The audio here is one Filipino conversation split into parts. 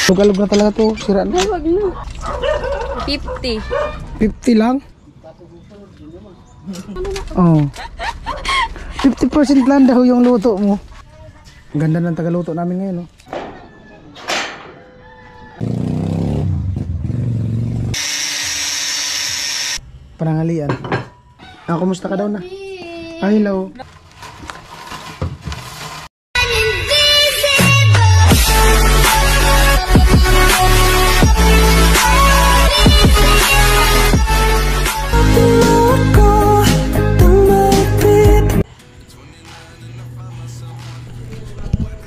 Lugalog na talaga to, sira na. Ay, wag na. 50. 50 lang? Oh. 50% lang daw yung luto mo. Ang ganda ng tagaluto namin ngayon, oh. Panangalian. Ah, kumusta ka daw na? Ah, hello.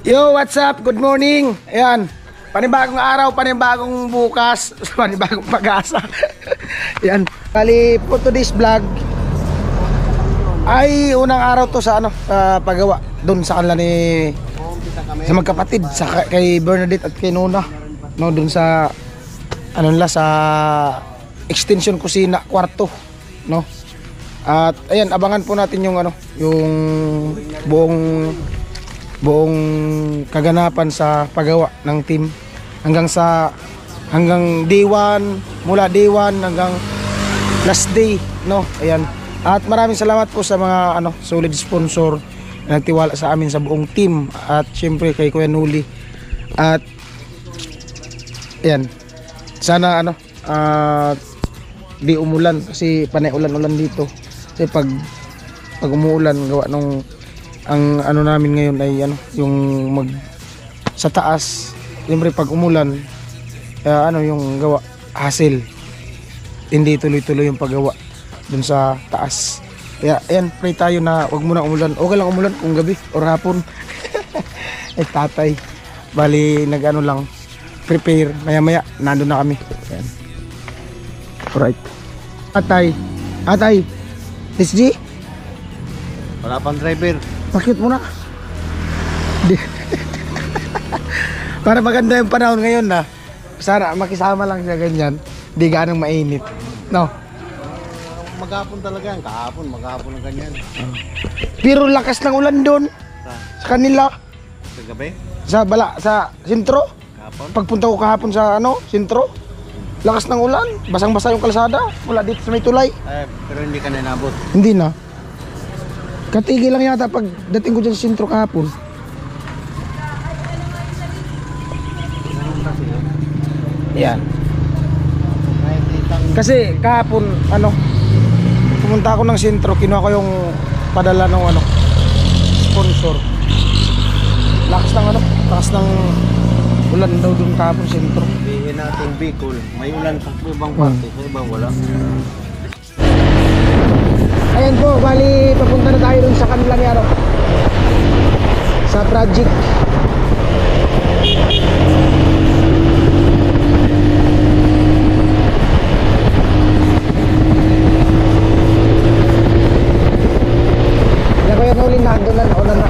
Yo, what's up? Good morning. Ayan, panibagong araw, panibagong bukas, panibagong pag-asa. Ayan, kali po today's vlog ay unang araw to sa paggawa doon sa kanila ni sa magkapatid sa kay Bernadette at kay Nona, no, doon sa sa extension kusina kwarto, no. At ayan, abangan po natin yung yung buong kaganapan sa paggawa ng team hanggang day 1, mula day 1 hanggang last day, no. Ayan. At maraming salamat po sa mga solid sponsor na nagtiwala sa amin sa buong team, at syempre kay Kuya Nuli. At ayan, sana di umulan kasi panay ulan-ulan dito. Kasi pag umuulan gawa nung ang namin ngayon ay yung sa taas, siyempre pag umulan yung gawa hassle, hindi tuloy-tuloy yung paggawa dun sa taas. Kaya ayan, pray tayo na wag muna umulan. Okay lang umulan kung gabi or hapon. Eh tatay, bali lang, prepare, maya nandun na kami. Ayan. Alright, atay SG, wala pang driver. pakit mo na. Para maganda yung panahon ngayon na. Sana makisama lang siya ganyan. Di ganang mainit, no? Maghapon talaga yan. Kahapon, maghapon ng ganyan. Pero lakas ng ulan doon sa kanila. Sa gabi? Sa sentro. Kahapon? Pagpunta ko kahapon sa sentro, lakas ng ulan. Basang-basa yung kalsada. Wala dito sa may tulay. Pero hindi ka na inabot. Hindi na. Katigil lang yata pag dating ko dyan sa sentro kahapon. Yan. Kasi kahapon pumunta ako ng sentro, kinuha ko yung padala ng sponsor. Lakas ng ulan daw dun kahapon sentro. Sabihin natin Bicol, may ulan sa ibang parte, sa ibang wala. Ayan po, bali papunta na tayo dun sa kanilang sa project. Kaya nauling na doon na naulan na.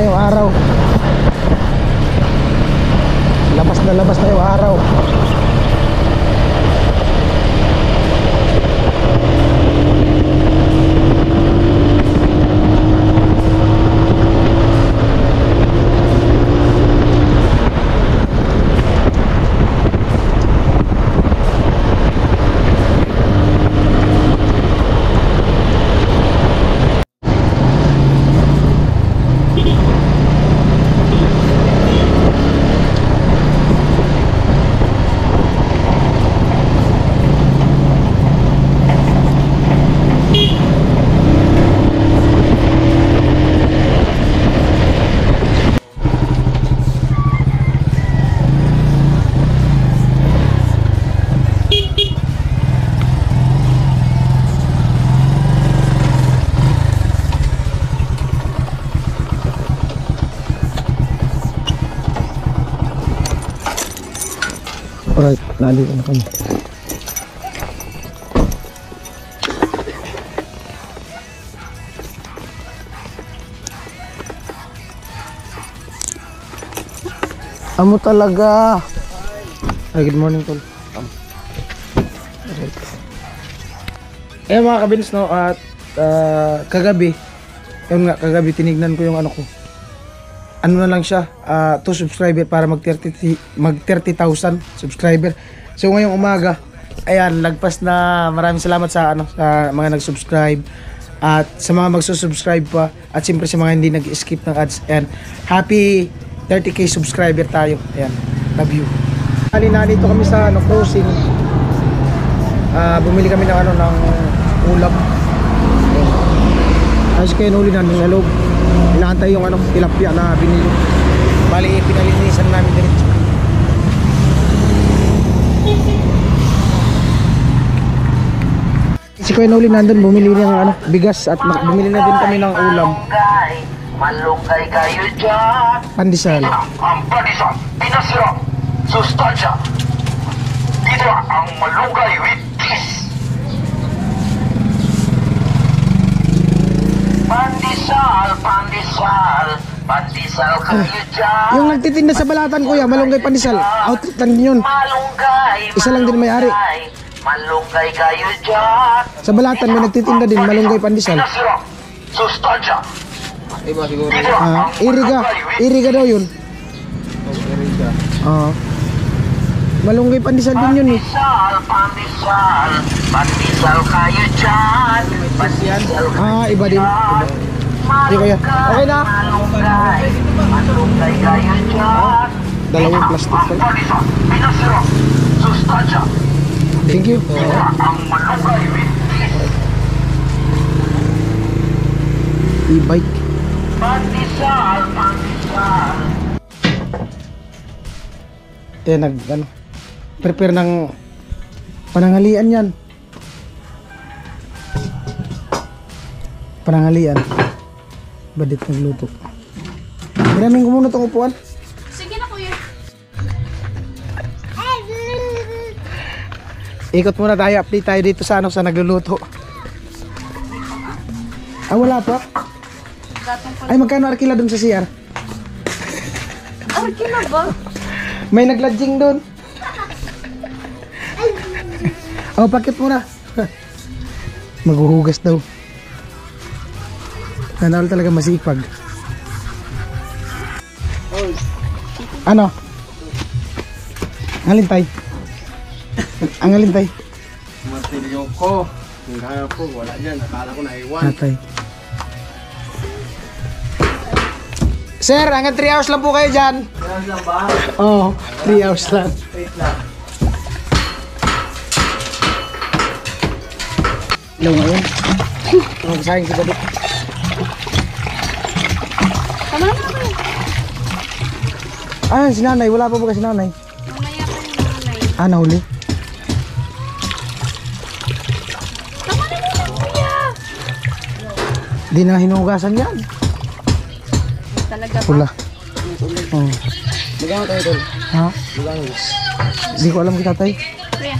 na yung araw. Labas na yung araw. Alright, nandito na kami. Amo talaga. Ay, good morning, tol. Alright. Eh mga kabins, no, at kagabi, yun nga, kagabi tinignan ko yung ano ko. Ano na lang siya, 2 subscriber para mag 30,000 subscriber. So ngayong umaga, ayan, lagpas na. Maraming salamat sa sa mga nag-subscribe at sa mga magsusubscribe pa, at siyempre sa mga hindi nag-skip ng ads. And happy 30k subscriber tayo. Ayan, love you. Nandito kami sa crossing. Bumili kami ng ng ulam. Ayos kayo nuli nandun sa loob. Inaantay yung tilapia na binili. Bali, pinalinisan namin diretso. Si Kuya Noli nandun, bumili ng bigas at bumili na din kami ng ulam. Malunggay kayo dyan. Pandesal. Ang pandesal, pinasira, sustansya. Dito ang malunggay with this. Pandesal kayo dyan. Yung nagtitinda sa balatan, kuya, malunggay pandesal. Outlet lang din yun. Malunggay, Isa lang din may-ari. malunggay kayo dyan. Sa balatan may nagtitinda din, malunggay pandesal. Pinasira, sustansya. Iba siguro. Dito ang Iriga. Iriga daw yun. Malunggay pandesal din yun eh. Pandesal kayo dyan. Pandesal Iba din. Iba. Hindi kuya. Okay na. malunggay kayo dyan. Dalawang plastic pala. Pandesal, pinasira, sustansya. Thank you. Ang malunggay with this. E-bike. Pandesal. Prepare ng pananghalian yan. Pananghalian. Badit nagluto. Hiramin ko muna itong upuan. Sige na, kuya. Ikot muna tayo, update tayo dito sa sa nagluluto. Wala pa. Ay, magkano arkila dun sa CR? Arkila ba? May nagladjing doon. Pakit muna. Maghuhugas daw. Nanalo talaga masipag. Ano? Ngalintay. Ang ngalintay. Martilyo ko. Hanggang po, wala dyan. Akala ko naiwan. Natay. Sir, hanggang 3 hours lang po kayo dyan. 3 hours lang ba? Oo, 3 hours lang. Wait lang. Ilaw ngayon. Magsahin kita dito. Tama na ba yun? Si nanay. Wala pa ba si nanay? Mamaya pa yung nanay. Nahuli. Tama na yun, kuya. Di na hinugasan yan. Talaga ba? Pula. Oo. Magkano tayo tol? Ha? Magkano? Di ko alam kita tay. Kuya.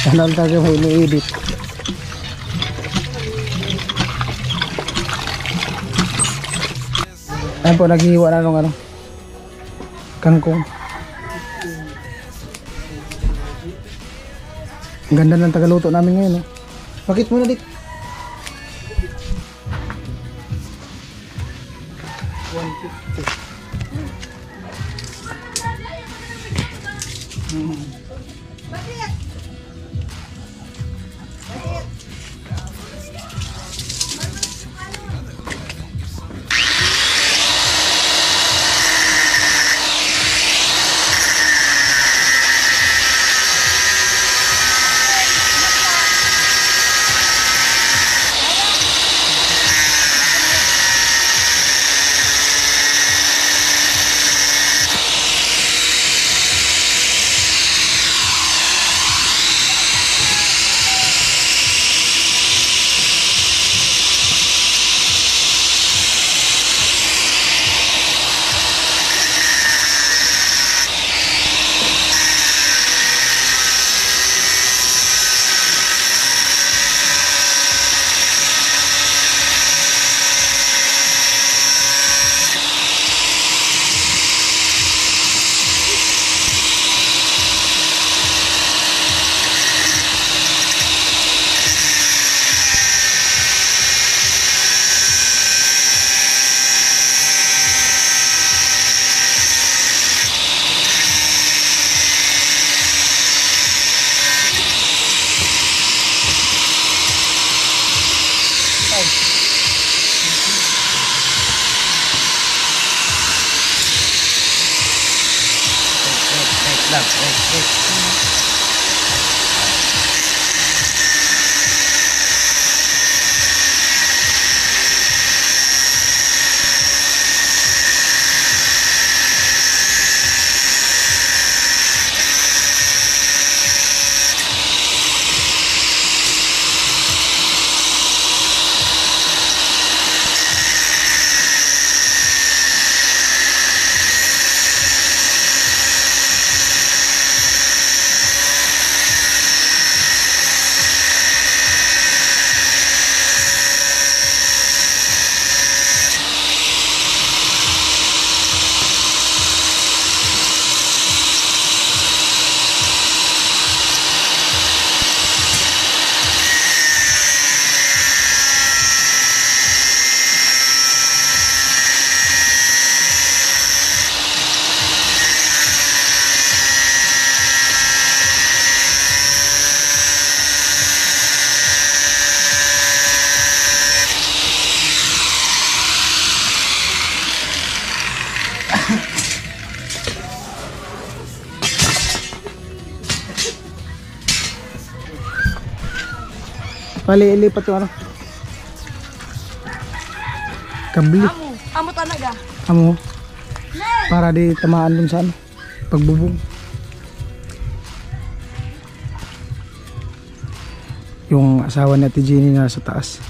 Alam talaga may ini-edit. Ayan po, naghihiwa na nung ano, kangkong. Ang ganda ng tagaluto namin ngayon, no? Bakit muna dit? Bali, ilipat yung ano. Kabli. Amo talaga. Amo. Para di tamaan dun sa ano, pagbubong. Yung asawa ni Ate Jenny na sa taas.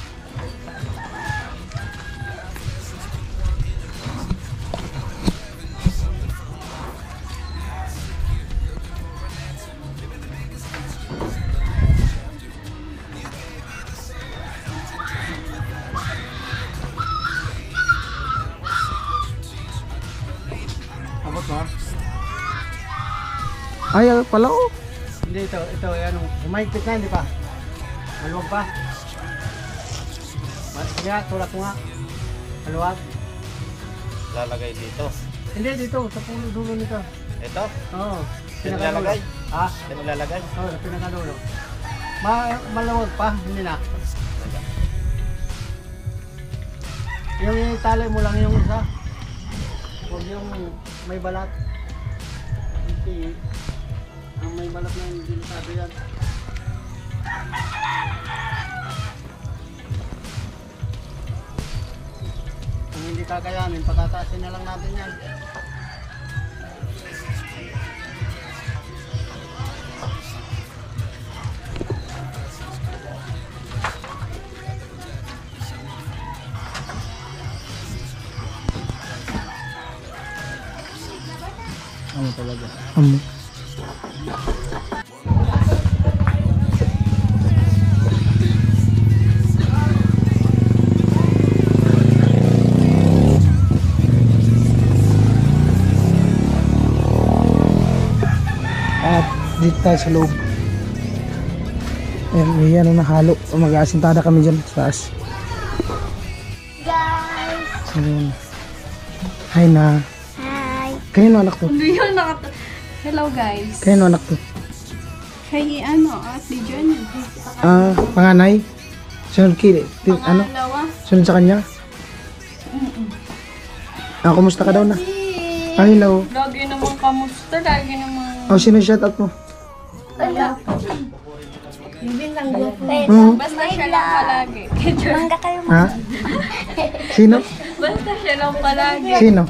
Abot mo? Ay, pala oh. Hindi, ito, yan. Humahigpit na, hindi pa. Maluwag pa. Sige, tulak mo nga. Maluwag. Lalagay dito. Hindi, dito, sa dulo nito. Ito? Oo. Sino lalagay? Ha? Sino lalagay? Oo, sa pinakadulo. Maluwag pa, hindi na. Yung itali mo lang yung isa. Huwag yung may balat. Hindi. Ang may balat na hindi sabi yan. Kung hindi kakayanin, patatasin na lang natin yan. Amo talaga. Amo. dito tayo sa loob. Ayan, may ano na halo. Mag-aasintada kami dyan sa taas. Guys! Ayan. Hi na. Hi! Kanino anak to? Ano yun? Hello guys! Kanino anak to? Kay Ate Jenny. Panganay? Sunod ano? Pangalawa. Sunod sa kanya? Kumusta ka daw na? Hello. Lagi naman kamusta. Lagi naman. Sino shout out mo? Wala. Basta siya lang palagi. Ha? Sino? Basta siya lang palagi. Sino?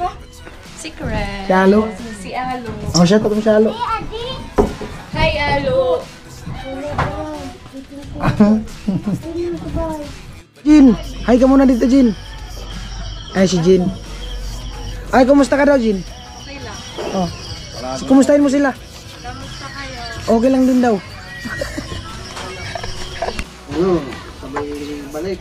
Secret. Si Alo? Si Alo. Shout out mo si Alo. Hi, Alo. Jin! Hi ka muna dito, Jin. Ay, si Jin. Ay, kumusta ka daw, Jin? Okay lang. Oh. Kumustahin mo sila? Kamusta kayo? Okay lang din daw. Sabay balik.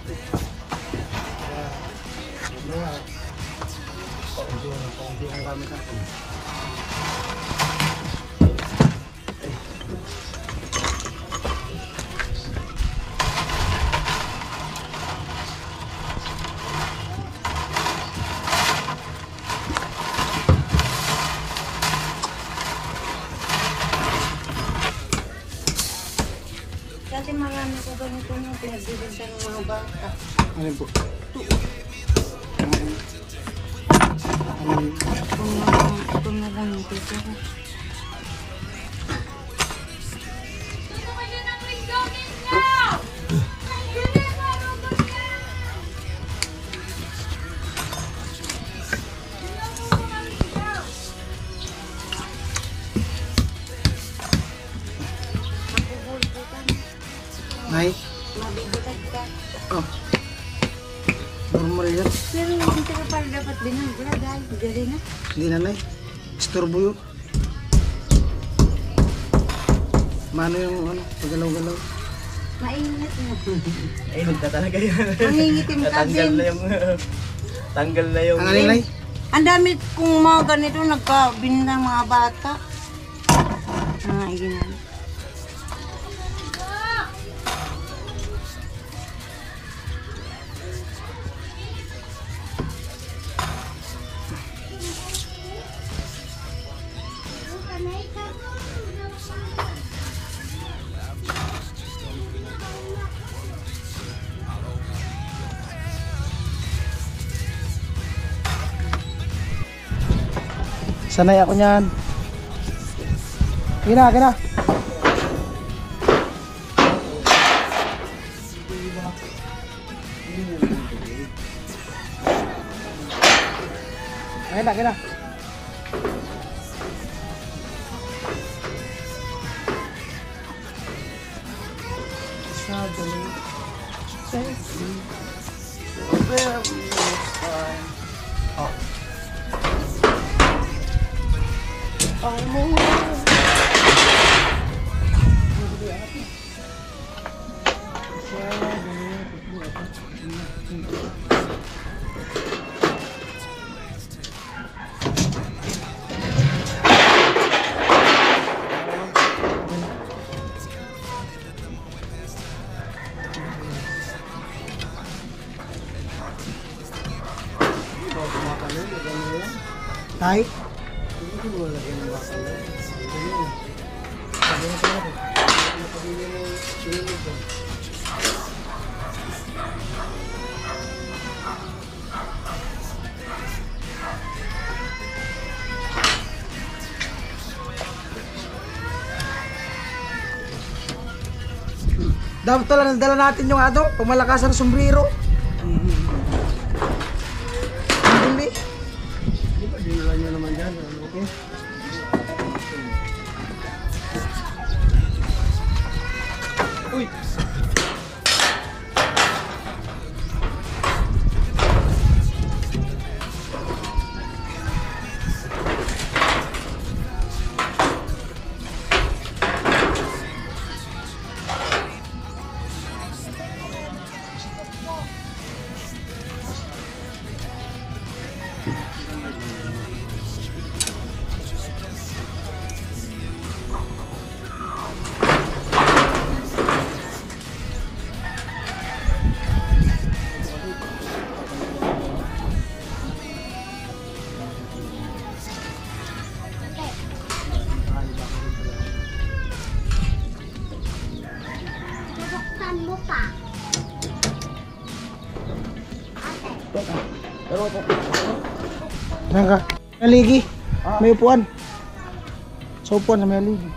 Dati marami ko ganito nung pinagbibigyan ng mga bata. Ano po? Ito na lang yung picture. Nay? Mabibigad ka. Oh. Normal yan. Pero hindi ka pala dapat binagla dahil dali na. Hindi na, Nay. Istorbo yun. Mano yung pagalaw-galaw. Mainit na. Ay, nagka talaga yan. Mangingitim ka Natanggal din. na yung... Tanggal na yung... Ang alin, Nay? Ang dami kung mga ganito nagkabin ng mga bata. Ganun. Sanay ako niyan. Kina. Kina. Tay? Dapat pala dala natin yung pamalakas ng sombrero. Bili. Dinala nyo naman dyan. Okay? Uy! Saan ka? May ligi. May upuan. Sa upuan na may ligi.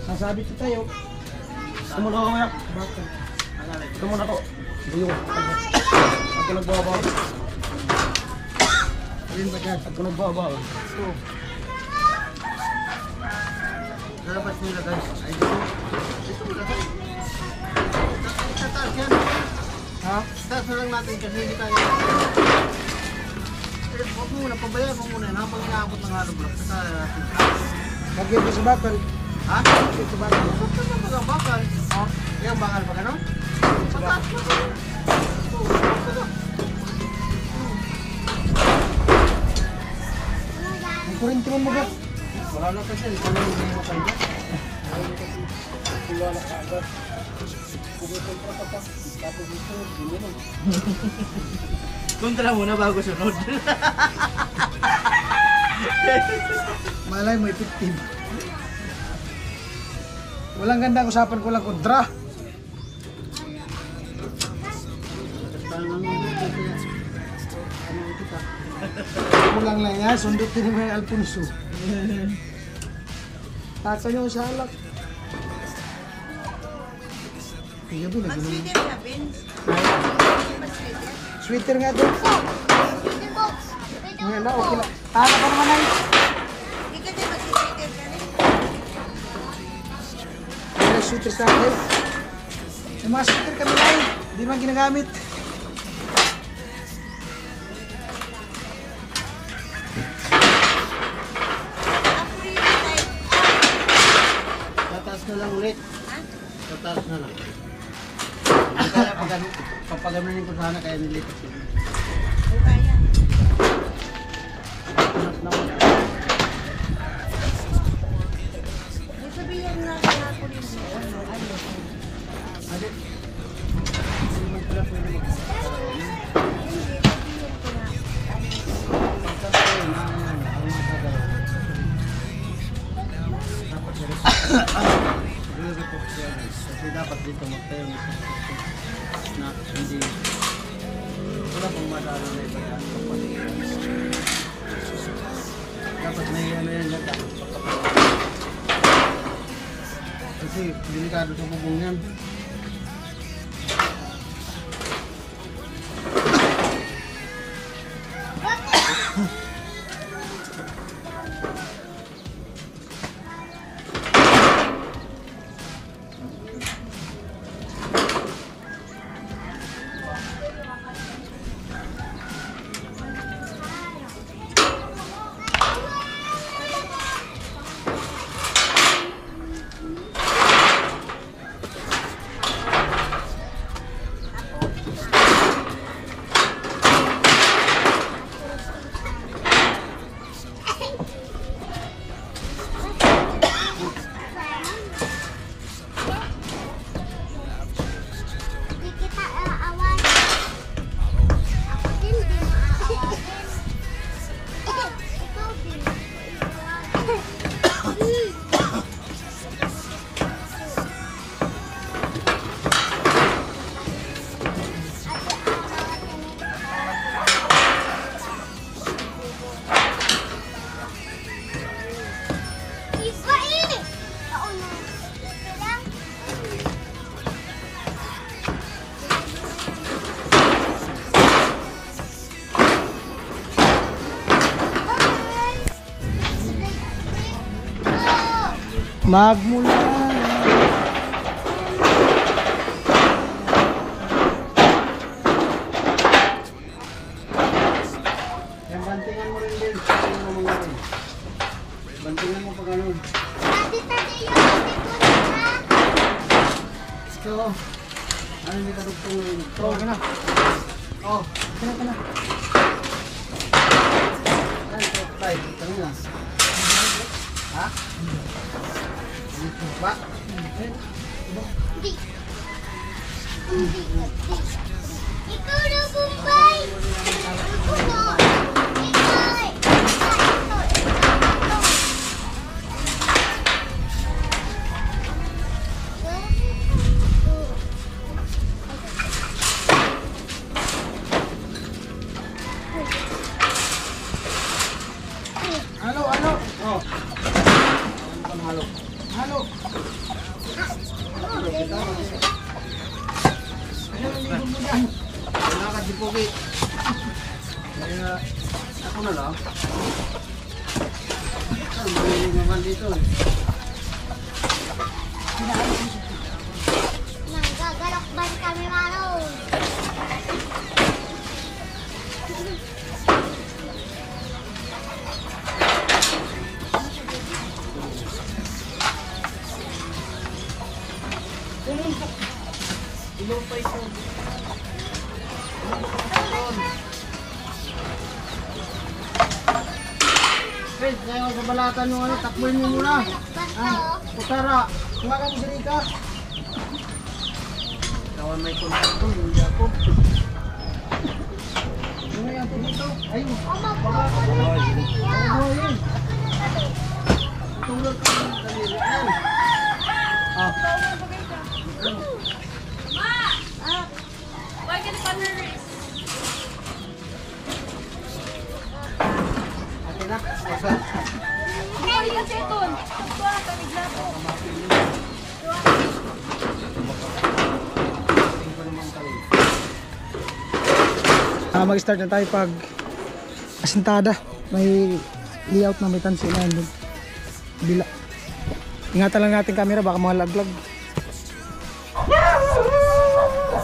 Sasabit ko tayo. Gusto mo na ako kaya? Bakit? Gusto mo na ako. Buyong. Ako nagbabaw. Ayun ba dyan? Ako nagbabaw. Ito. Lalabas nila guys. Ay, dito mo lang. Tataas yan. Ha? Taas na lang natin kasi hindi tayo. Huwag mo muna, pabayaan mo muna yan habang inaabot ng hollow block. Tataas natin. Lagyan ko sa bakal. Ha? Lagyan sa bakal. Saan na ba ang bakal? Ha? Yung bakal ba gano'n? Sa taas mo. Ang kurinti mo ba? Wala na kasi. Ikaw lang yung mga kanya. Wala ka agad. Kumikontra ka pa. Tapos ito, gano'n. Kontra muna bago sunod. Malay mo, effective. Walang gandang usapan ko lang kontra. Kulang lang yan, sundutin mo yung Alfonso. Taka nyo sa alak. Kaya ba, lagi naman. Sweeter na, Vince. Sweater nga doon. Ngayon na, okay lang. Taka pa naman ay. Hindi ka din mag-sweeter ka rin. May sweater sa akin. May mga sweater kami na eh. Hindi man ginagamit. Ako rin yung type. Tataas na lang ulit. Ha? Tataas na lang. Kaya papaganunin ko sana kaya nilipas yun. O kaya. Mas naman. May sabihin na ako rin yung ano. Adi. Hindi man pala pwede magkakaroon. Hindi, sabihin ko na. Pagkakaroon na yan. Ang magkakaroon. Dapat re-report yan. Kasi dapat dito magtayo ng na hindi wala pong madalo na iba yan. Dapat may ano yan yan. Dapat pagkakaroon. Kasi delikado sa bubong yan. Magmula. Yan, bantingan mo rin din. Bantingan mo mga rin. Bantingan mo pag ano. Ito. Ano hindi ka dugtong rin? Oh, okay na. Oh. Okay na. Yan, ito. Tay, kanina. Ha? Dito ba? Ikaw na Bombay! Ako na! Ikaw! Wala ka di pogi. Kaya ako na lang. Ang mahilig naman dito eh. Nanggagalokban kami, Mano. Pwede, kaya sa balatan yung ano, takbuhin mo muna. Ah, Putara, kumakan mo si Rika. Kawan may kontakto, hindi ako. Ano yan ito dito? Ayun. Ano yun? Tulad ka ng daliri. Ayun. Ah. Why can partners? Okay na? Basta. Ay, kasi ito. Ito, kamigla po. Mag-start na tayo pag asintada. May layout na may tansi na yun. Bila. Ingatan lang natin camera baka malaglag.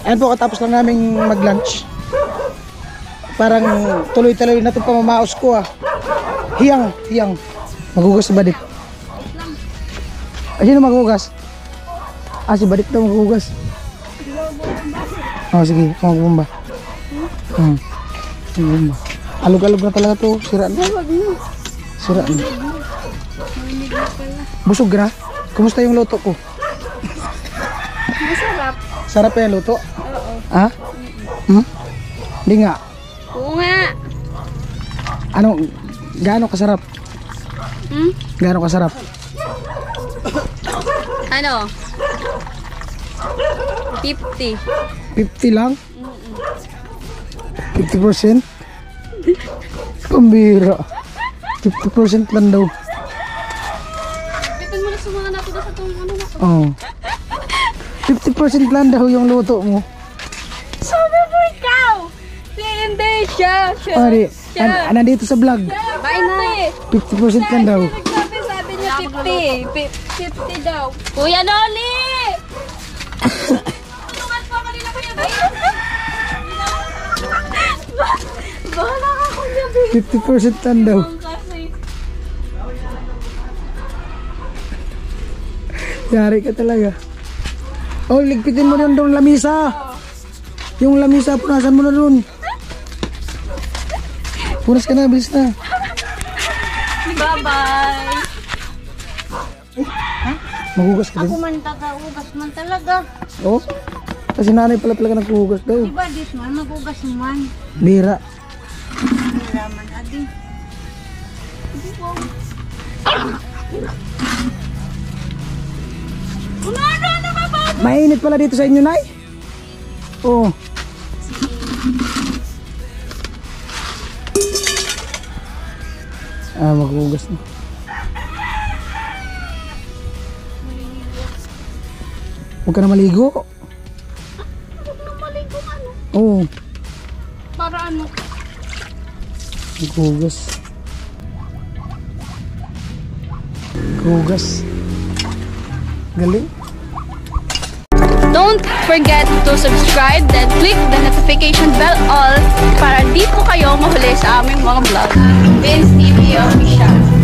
Ayan po, katapos lang namin mag-lunch. Parang tuloy-tuloy na itong pamamaos ko ah. Hiyang. Magugas si Badik. Ay, sino magugas? Ah, si Badik daw magugas. Oh, sige, magbumba. Magbumba. Alog-alog na talaga to. Sira na. Sira na. Busog na. Kumusta yung luto ko? Masarap. Sarap yung luto? Oo. Ha? Hindi nga. Oo nga. Ano? Gaano kasarap? Gaano kasarap? Ano? 50. 50 lang? 50%? Pambira. 50% lang daw. Bitin mo na sa mga natin sa itong ano na. Oh. 50% lang daw yung luto mo. Sabi mo ikaw! Hindi siya. Pari, nandito sa vlog. Bye na. 50% lang daw. Sabi niya 50. 50 daw. Kuya Noli! Tulungan po kanina ko yung bahala ka kuya babe. 50% lang daw. Kasi Yari ka talaga. Oh, ligpitin mo rin doon lamisa. Yung lamisa, punasan mo na doon. Punas ka na, bilis na. bye-bye. Magugas ka din. Ako man taga-ugas man talaga. Oh, kasi nanay pala talaga naghuhugas daw. Diba dit man, magugas man. Bira. Wala man adi. Mainit pala dito sa inyo, Nay. Oh. Ah, maghuhugas na. Huwag ka na maligo. Maligo ano? Oo. Para ano? Maghuhugas. Maghuhugas. Galing. Don't forget to subscribe then click the notification bell all para di po kayo mahuli sa aming mga vlog. Vince TV Official.